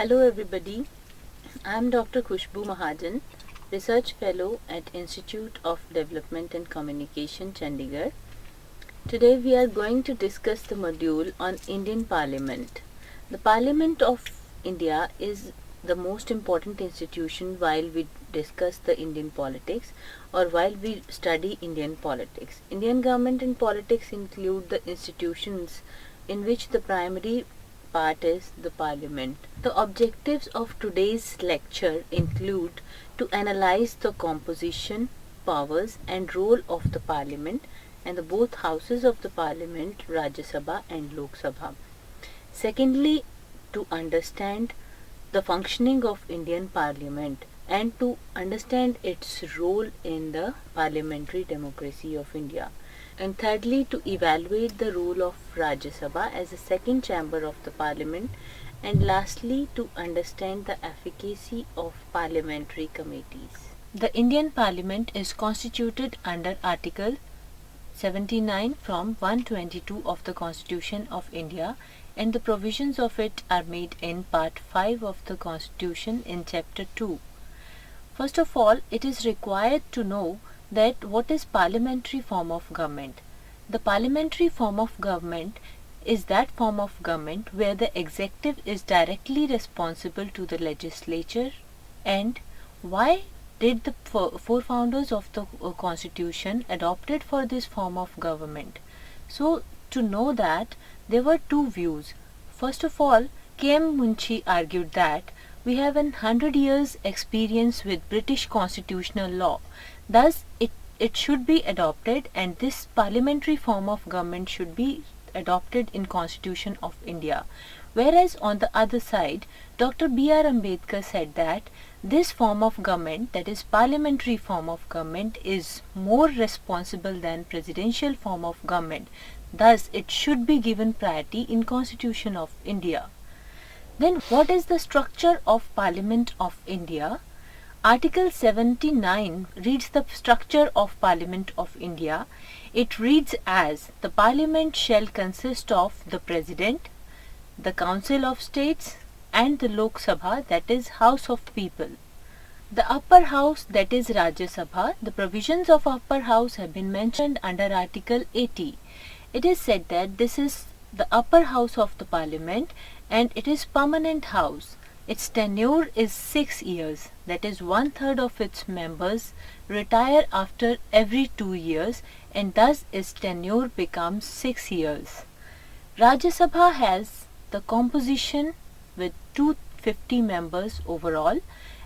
Hello everybody, I am Dr. Khushbu Mahajan, Research Fellow at Institute of Development and Communication, Chandigarh. Today we are going to discuss the module on Indian Parliament. The Parliament of India is the most important institution while we discuss the Indian politics or while we study Indian politics. Indian government and politics include the institutions in which the primary part is the Parliament. The objectives of today's lecture include to analyze the composition, powers and role of the Parliament and the both houses of the Parliament, Rajya Sabha and Lok Sabha. Secondly, to understand the functioning of Indian Parliament and to understand its role in the parliamentary democracy of India. And thirdly, to evaluate the role of Rajya Sabha as a second chamber of the Parliament, and lastly, to understand the efficacy of parliamentary committees. The Indian Parliament is constituted under Article 79 from 122 of the Constitution of India, and the provisions of it are made in Part 5 of the Constitution in Chapter 2. First of all, it is required to know that what is parliamentary form of government. The parliamentary form of government is that form of government where the executive is directly responsible to the legislature. And why did the four founders of the constitution adopted for this form of government? So to know that, there were two views. First of all, K.M. Munshi argued that we have 100 years experience with British constitutional law. Thus, it should be adopted, and this parliamentary form of government should be adopted in Constitution of India. Whereas on the other side, Dr. B.R. Ambedkar said that this form of government, that is parliamentary form of government, is more responsible than presidential form of government. Thus, it should be given priority in Constitution of India. Then what is the structure of Parliament of India? Article 79 reads the structure of Parliament of India. It reads as, the Parliament shall consist of the President, the Council of States and the Lok Sabha, that is House of People. The upper house, that is Rajya Sabha, the provisions of upper house have been mentioned under Article 80. It is said that this is the upper house of the Parliament and it is permanent house. Its tenure is 6 years, that is 1/3 of its members retire after every 2 years, and thus its tenure becomes 6 years. Rajya Sabha has the composition with 250 members overall,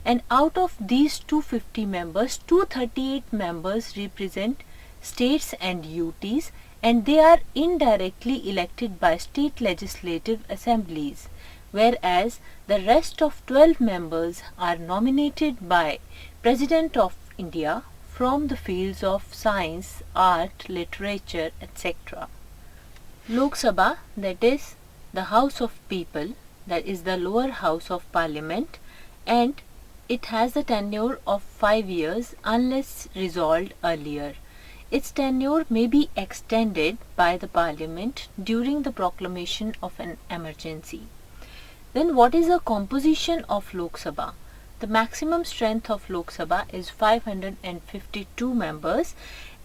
and out of these 250 members, 238 members represent states and UTs, and they are indirectly elected by state legislative assemblies, whereas the rest of 12 members are nominated by President of India from the fields of science, art, literature, etc. Lok Sabha, that is the House of People, that is the lower house of Parliament, and it has a tenure of 5 years unless resolved earlier. Its tenure may be extended by the Parliament during the proclamation of an emergency. Then what is the composition of Lok Sabha? The maximum strength of Lok Sabha is 552 members,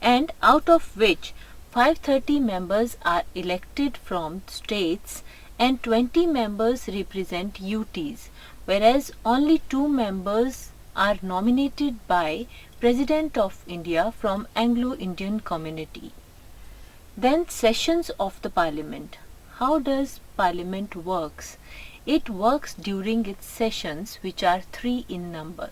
and out of which 530 members are elected from states and 20 members represent UTs, whereas only 2 members are nominated by President of India from Anglo-Indian community. Then sessions of the Parliament. How does Parliament works? It works during its sessions, which are 3 in number.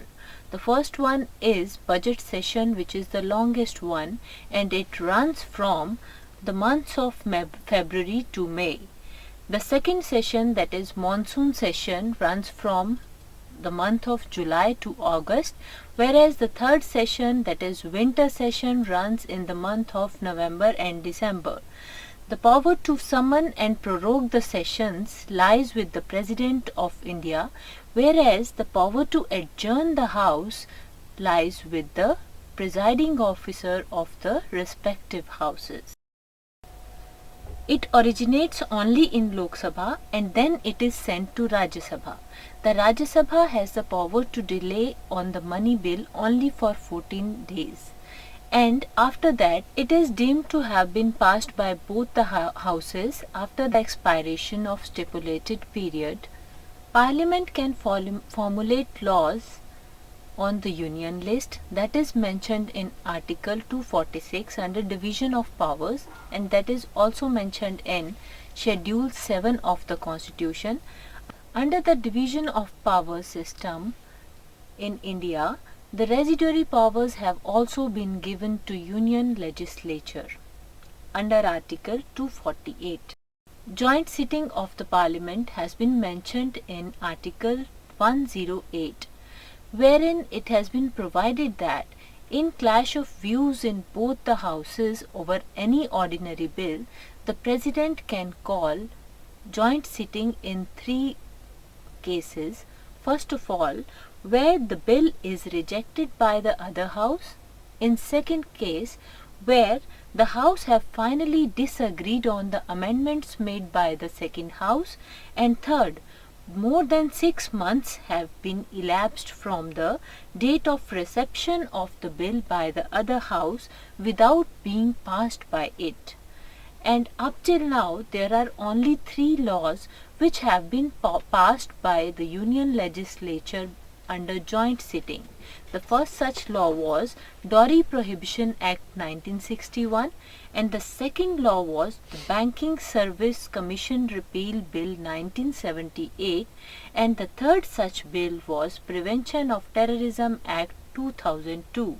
The first one is budget session, which is the longest one, and it runs from the months of February to May. The second session, that is monsoon session, runs from the month of July to August, whereas the third session, that is winter session, runs in the month of November and December. The power to summon and prorogue the sessions lies with the President of India, whereas the power to adjourn the House lies with the presiding officer of the respective houses. It originates only in Lok Sabha and then it is sent to Rajya Sabha. The Rajya Sabha has the power to delay on the money bill only for 14 days. And after that, it is deemed to have been passed by both the houses after the expiration of stipulated period. Parliament can formulate laws on the union list that is mentioned in Article 246 under Division of Powers, and that is also mentioned in Schedule 7 of the Constitution. Under the Division of Powers system in India, the residuary powers have also been given to Union Legislature under Article 248. Joint sitting of the Parliament has been mentioned in Article 108, wherein it has been provided that in clash of views in both the houses over any ordinary bill, the President can call joint sitting in 3 cases. First of all, where the bill is rejected by the other house. In second case, where the house have finally disagreed on the amendments made by the second house. And third, more than 6 months have been elapsed from the date of reception of the bill by the other house without being passed by it. And up till now, there are only 3 laws which have been passed by the Union Legislature under joint sitting. The first such law was Dowry Prohibition Act 1961, and the second law was the Banking Service Commission Repeal Bill 1978, and the third such bill was Prevention of Terrorism Act 2002.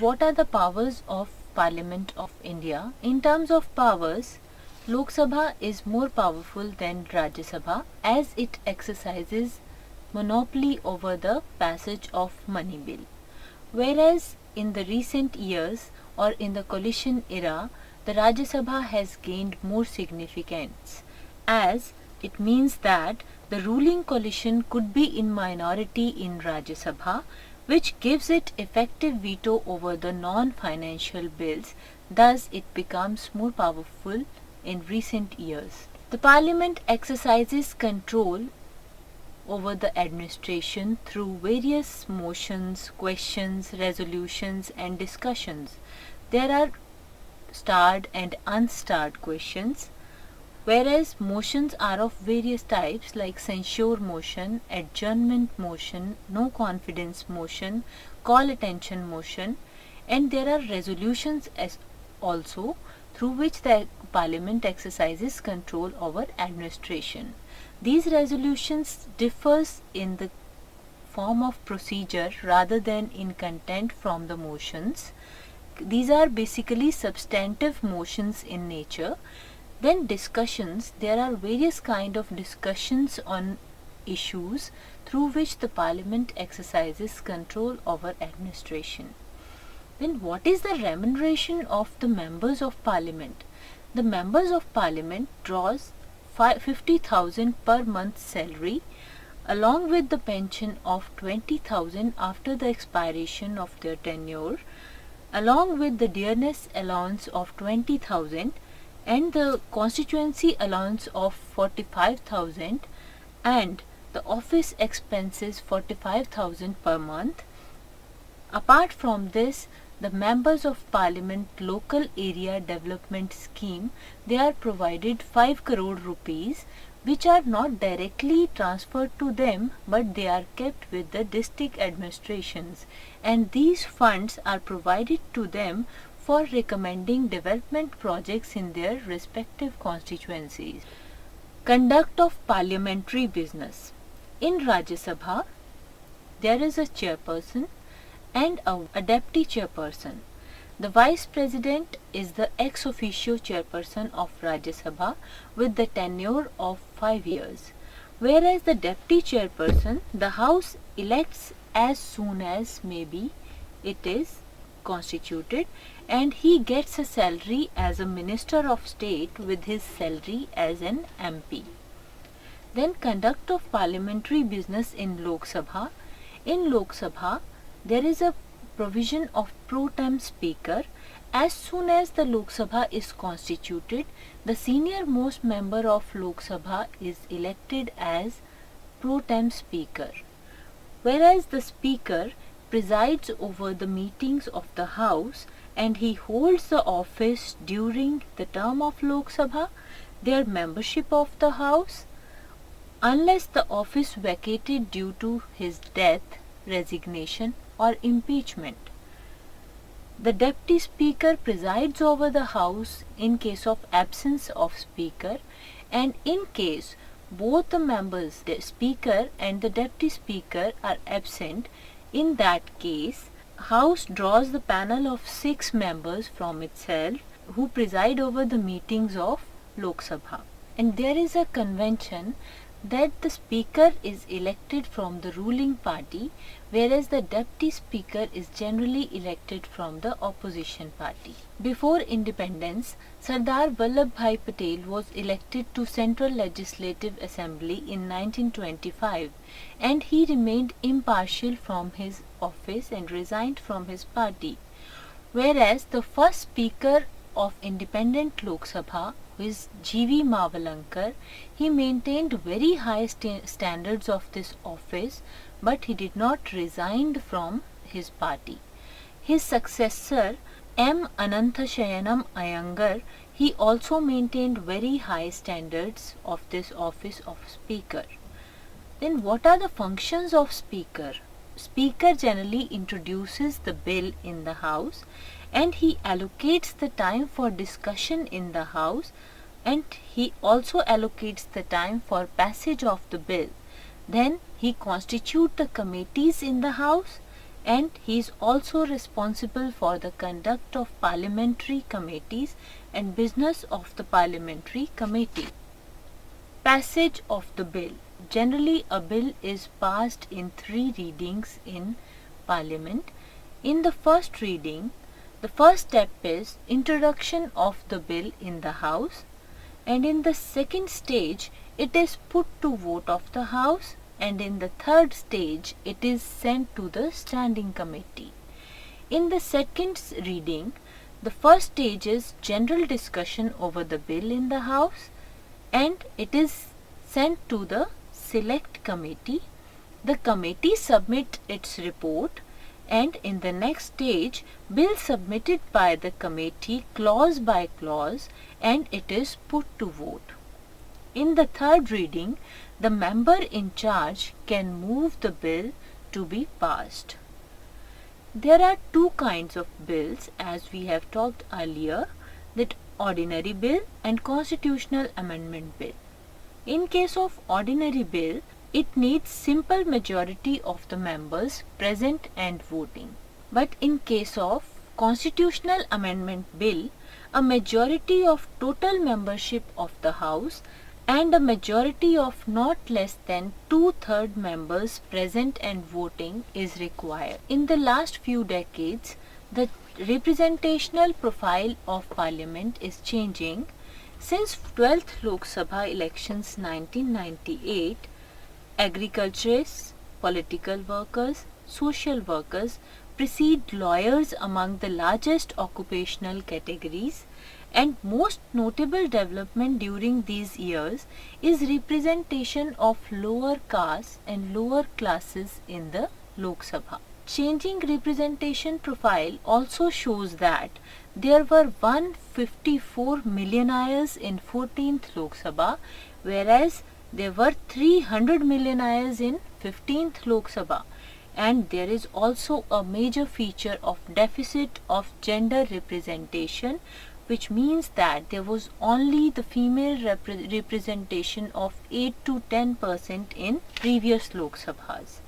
What are the powers of Parliament of India? In terms of powers, Lok Sabha is more powerful than Rajya Sabha as it exercises monopoly over the passage of money bill. Whereas in the recent years or in the coalition era, the Rajya Sabha has gained more significance, as it means that the ruling coalition could be in minority in Rajya Sabha, which gives it effective veto over the non-financial bills. Thus, it becomes more powerful in recent years. The Parliament exercises control over the administration through various motions, questions, resolutions and discussions. There are starred and unstarred questions, whereas motions are of various types like censure motion, adjournment motion, no confidence motion, call attention motion, and there are resolutions as also through which the Parliament exercises control over administration. These resolutions differs in the form of procedure rather than in content from the motions. These are basically substantive motions in nature. Then discussions, there are various kind of discussions on issues through which the Parliament exercises control over administration. Then what is the remuneration of the members of Parliament? The members of Parliament draws 50,000 per month salary along with the pension of 20,000 after the expiration of their tenure, along with the dearness allowance of 20,000 and the constituency allowance of 45,000 and the office expenses 45,000 per month. Apart from this, the members of Parliament Local Area Development Scheme, they are provided 5 crore rupees which are not directly transferred to them but they are kept with the district administrations, and these funds are provided to them for recommending development projects in their respective constituencies. Conduct of parliamentary business. In Rajya Sabha, there is a chairperson and a deputy chairperson. The vice president is the ex officio chairperson of Rajya Sabha with the tenure of 5 years, whereas the deputy chairperson, the house elects as soon as maybe it is constituted, and he gets a salary as a minister of state with his salary as an MP. Then conduct of parliamentary business in Lok Sabha. In Lok Sabha, there is a provision of pro tem speaker As soon as the Lok Sabha is constituted, the senior most member of Lok Sabha is elected as pro tem speaker, whereas the speaker presides over the meetings of the house and he holds the office during the term of Lok Sabha, their membership of the house, unless the office vacated due to his death, resignation or impeachment. The deputy speaker presides over the house in case of absence of speaker, and in case both the members, the speaker and the deputy speaker, are absent, in that case house draws the panel of 6 members from itself who preside over the meetings of Lok Sabha. And there is a convention that the speaker is elected from the ruling party, whereas the deputy speaker is generally elected from the opposition party. Before independence, Sardar Vallabhbhai Patel was elected to Central Legislative Assembly in 1925, and he remained impartial from his office and resigned from his party. Whereas the first speaker of independent Lok Sabha, who is G.V. Mavalankar, he maintained very high standards of this office, but he did not resign from his party. His successor, M. Ananthashayanam Iyengar, he also maintained very high standards of this office of speaker. Then what are the functions of speaker? Speaker generally introduces the bill in the house, and he allocates the time for discussion in the house, and he also allocates the time for passage of the bill. Then he constitutes the committees in the house, and he is also responsible for the conduct of parliamentary committees and business of the parliamentary committee. Passage of the bill. Generally, a bill is passed in 3 readings in Parliament. In the first reading, the first step is introduction of the bill in the House, and in the second stage, it is put to vote of the House, and in the third stage, it is sent to the Standing Committee. In the second reading, the first stage is general discussion over the bill in the House, and it is sent to the Select Committee. The committee submit its report, and in the next stage, bill submitted by the committee clause by clause, and it is put to vote. In the third reading, the member in charge can move the bill to be passed. There are 2 kinds of bills, as we have talked earlier, that ordinary bill and constitutional amendment bill. In case of ordinary bill, it needs simple majority of the members present and voting. But in case of constitutional amendment bill, a majority of total membership of the House and a majority of not less than 2/3 members present and voting is required. In the last few decades, the representational profile of Parliament is changing. Since 12th Lok Sabha elections 1998, agriculturists, political workers, social workers precede lawyers among the largest occupational categories, and most notable development during these years is representation of lower castes and lower classes in the Lok Sabha. Changing representation profile also shows that there were 154 millionaires in 14th Lok Sabha, whereas there were 300 millionaires in 15th Lok Sabha, and there is also a major feature of deficit of gender representation, which means that there was only the female representation of 8 to 10% in previous Lok Sabhas.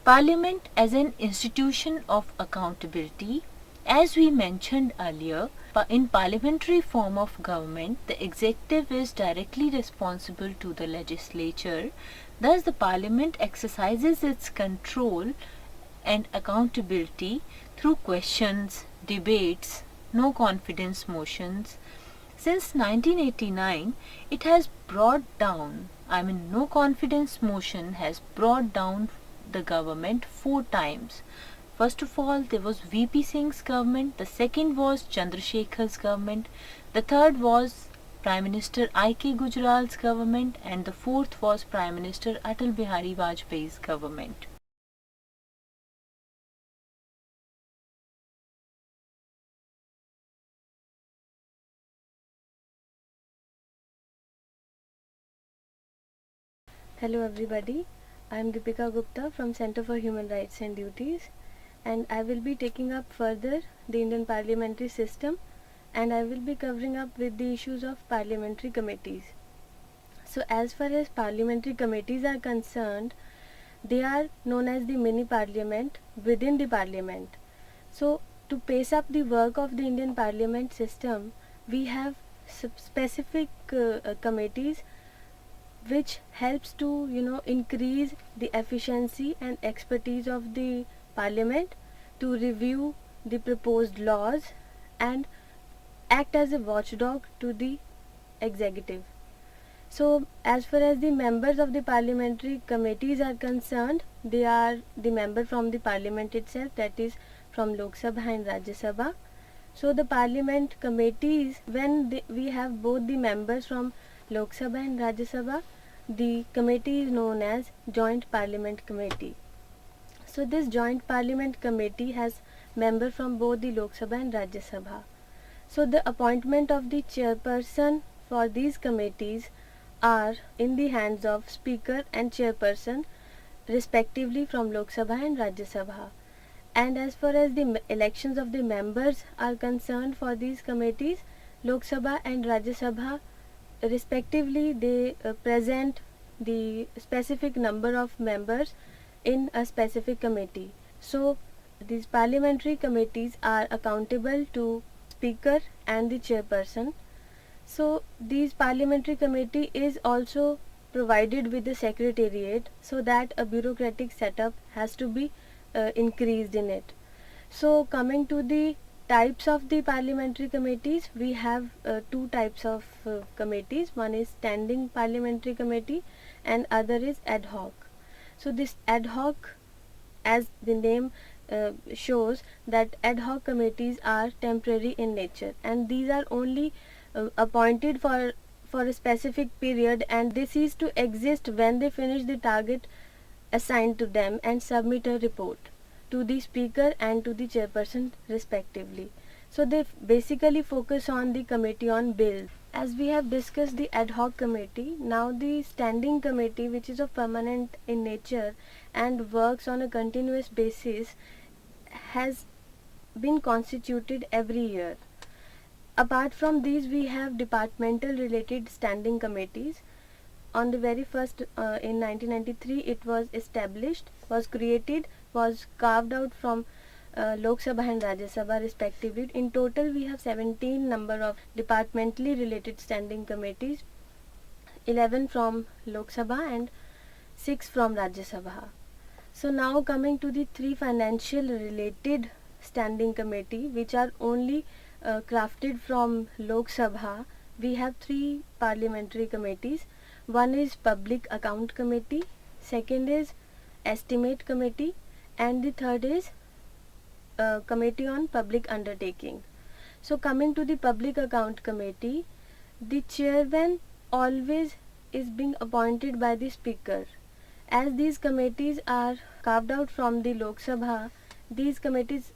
Parliament as an institution of accountability. As we mentioned earlier, in parliamentary form of government, the executive is directly responsible to the legislature. Thus, the Parliament exercises its control and accountability through questions, debates, no confidence motions. Since 1989, it has no confidence motion has brought down the government 4 times. First of all, there was VP Singh's government, the second was Chandrasekhar's government, the third was Prime Minister I.K. Gujral's government, and the fourth was Prime Minister Atal Bihari Vajpayee's government. Hello everybody, I am Deepika Gupta from Center for Human Rights and Duties, and I will be taking up further the Indian parliamentary system, and I will be covering up with the issues of parliamentary committees. So as far as parliamentary committees are concerned, they are known as the mini parliament within the parliament. So to pace up the work of the Indian parliament system, we have specific committees which helps to increase the efficiency and expertise of the parliament to review the proposed laws and act as a watchdog to the executive. So as far as the members of the parliamentary committees are concerned, they are the member from the parliament itself, that is from Lok Sabha and Rajya Sabha. So the parliament committees, when we have both the members from Lok Sabha and Rajya Sabha, the committee is known as Joint Parliament Committee. So this Joint Parliament Committee has members from both the Lok Sabha and Rajya Sabha. So the appointment of the chairperson for these committees are in the hands of Speaker and Chairperson respectively from Lok Sabha and Rajya Sabha. And as far as the elections of the members are concerned for these committees, Lok Sabha and Rajya Sabha respectively, they present the specific number of members in a specific committee. So these parliamentary committees are accountable to Speaker and the Chairperson. So these parliamentary committee is also provided with the secretariat, so that a bureaucratic setup has to be increased in it. So coming to the types of the parliamentary committees, we have two types of committees. One is standing parliamentary committee and other is ad hoc. So this ad hoc, as the name shows, that ad hoc committees are temporary in nature, and these are only appointed for a specific period, and they cease to exist when they finish the target assigned to them and submit a report to the Speaker and to the Chairperson respectively. So they basically focus on the committee on bills. As we have discussed the ad hoc committee, now the standing committee, which is of permanent in nature and works on a continuous basis, has been constituted every year. Apart from these, we have departmental related standing committees. On the very first in 1993 it was established, was created, was carved out from Lok Sabha and Rajya Sabha respectively. In total we have 17 number of departmentally related standing committees, 11 from Lok Sabha and 6 from Rajya Sabha. So now coming to the three financial related standing committee, which are only crafted from Lok Sabha, we have three parliamentary committees. One is Public Account Committee, second is Estimate Committee, and the third is Committee on Public Undertaking. So coming to the Public Account Committee, the chairman always is being appointed by the Speaker. As these committees are carved out from the Lok Sabha, these committees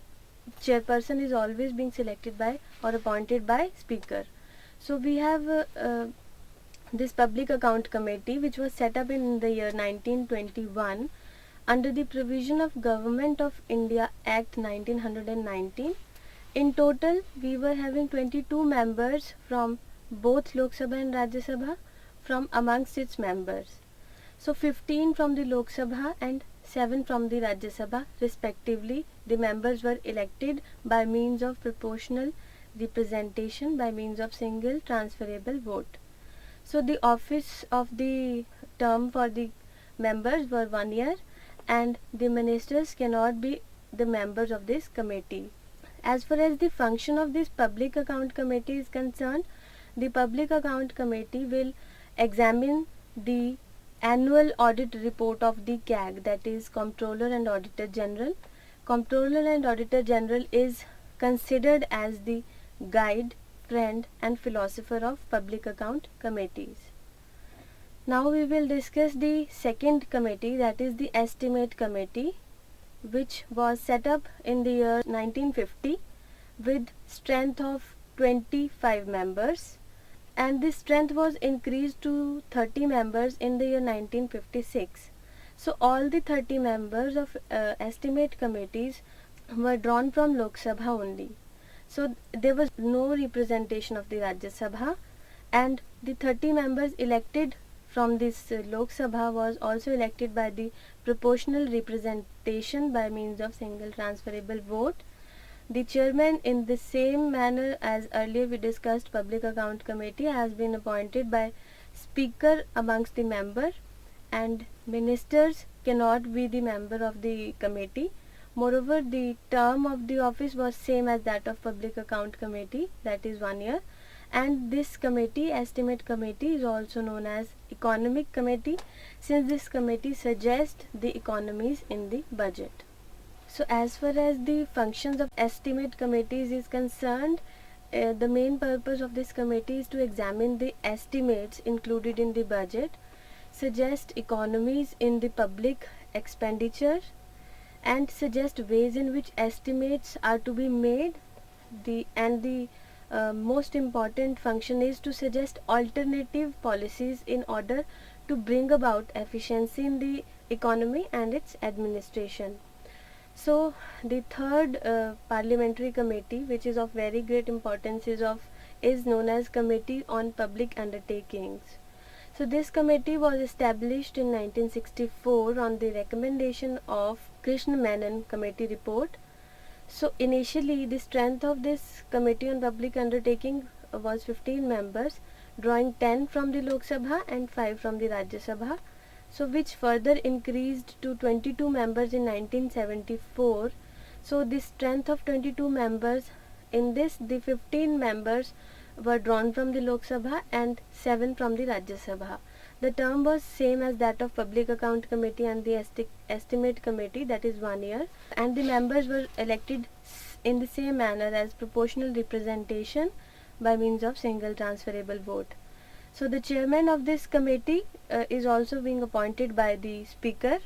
chairperson is always being selected by or appointed by Speaker. So we have this Public Account Committee, which was set up in the year 1921 under the provision of Government of India Act 1919. In total, we were having 22 members from both Lok Sabha and Rajya Sabha from amongst its members. So 15 from the Lok Sabha and 7 from the Rajya Sabha respectively. The members were elected by means of proportional representation by means of single transferable vote. So the office of the term for the members were 1 year, and the ministers cannot be the members of this committee. As far as the function of this Public Account Committee is concerned, the Public Account Committee will examine the annual audit report of the CAG, that is Comptroller and Auditor General, Comptroller and Auditor General is considered as the guide, friend and philosopher of public account committees. Now we will discuss the second committee, that is the Estimate Committee, which was set up in the year 1950 with strength of 25 members, and this strength was increased to 30 members in the year 1956. So all the 30 members of estimate committees were drawn from Lok Sabha only. So there was no representation of the Rajya Sabha, and the 30 members elected from this Lok Sabha was also elected by the proportional representation by means of single transferable vote. The chairman, in the same manner as earlier we discussed Public Account Committee, has been appointed by Speaker amongst the member, and ministers cannot be the member of the committee. Moreover, the term of the office was same as that of Public Account Committee, that is 1 year. And this committee, Estimate Committee, is also known as Economic Committee, since this committee suggests the economies in the budget. So as far as the functions of Estimate Committees is concerned, the main purpose of this committee is to examine the estimates included in the budget, suggest economies in the public expenditure, and suggest ways in which estimates are to be made. The most important function is to suggest alternative policies in order to bring about efficiency in the economy and its administration. So the third parliamentary committee, which is of very great importance, is known as Committee on Public Undertakings. So this committee was established in 1964 on the recommendation of Krishna Menon Committee report. So initially the strength of this Committee on Public Undertaking was 15 members, drawing 10 from the Lok Sabha and 5 from the Rajya Sabha, so which further increased to 22 members in 1974. So the strength of 22 members, in this the 15 members were drawn from the Lok Sabha and 7 from the Rajya Sabha. The term was same as that of Public Account Committee and the Estimate Committee, that is 1 year, and the members were elected in the same manner as proportional representation by means of single transferable vote. So the chairman of this committee is also being appointed by the Speaker.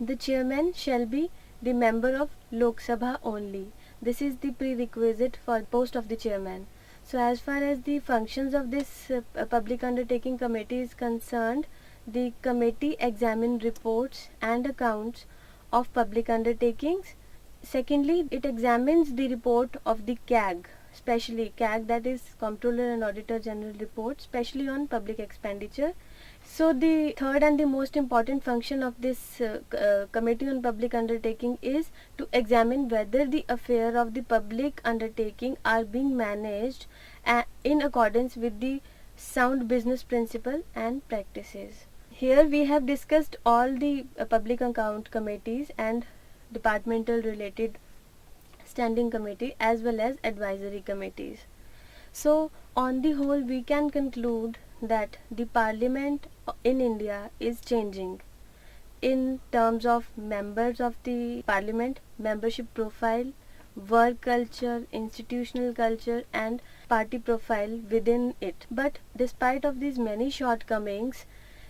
The chairman shall be the member of Lok Sabha only. This is the prerequisite for post of the chairman. So as far as the functions of this public undertaking committee is concerned, the committee examines reports and accounts of public undertakings. Secondly, it examines the report of the CAG, especially CAG, that is Comptroller and Auditor General report, especially on public expenditure. So the third and the most important function of this Committee on Public Undertaking is to examine whether the affair of the public undertaking are being managed in accordance with the sound business principle and practices. Here we have discussed all the public account committees and departmental related standing committee as well as advisory committees. So on the whole, we can conclude that the parliament in India is changing in terms of members of the parliament, membership profile, work culture, institutional culture and party profile within it. But despite of these many shortcomings,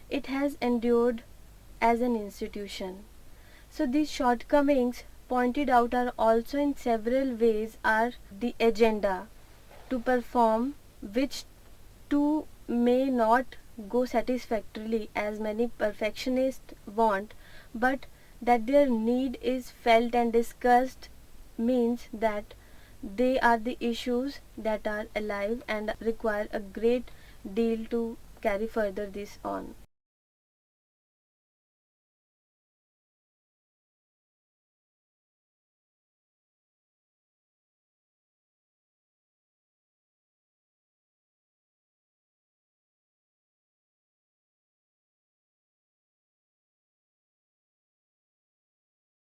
it has endured as an institution. So these shortcomings pointed out are also in several ways are the agenda to perform, which too may not go satisfactorily as many perfectionists want, but that their need is felt and discussed means that they are the issues that are alive and require a great deal to carry further this on.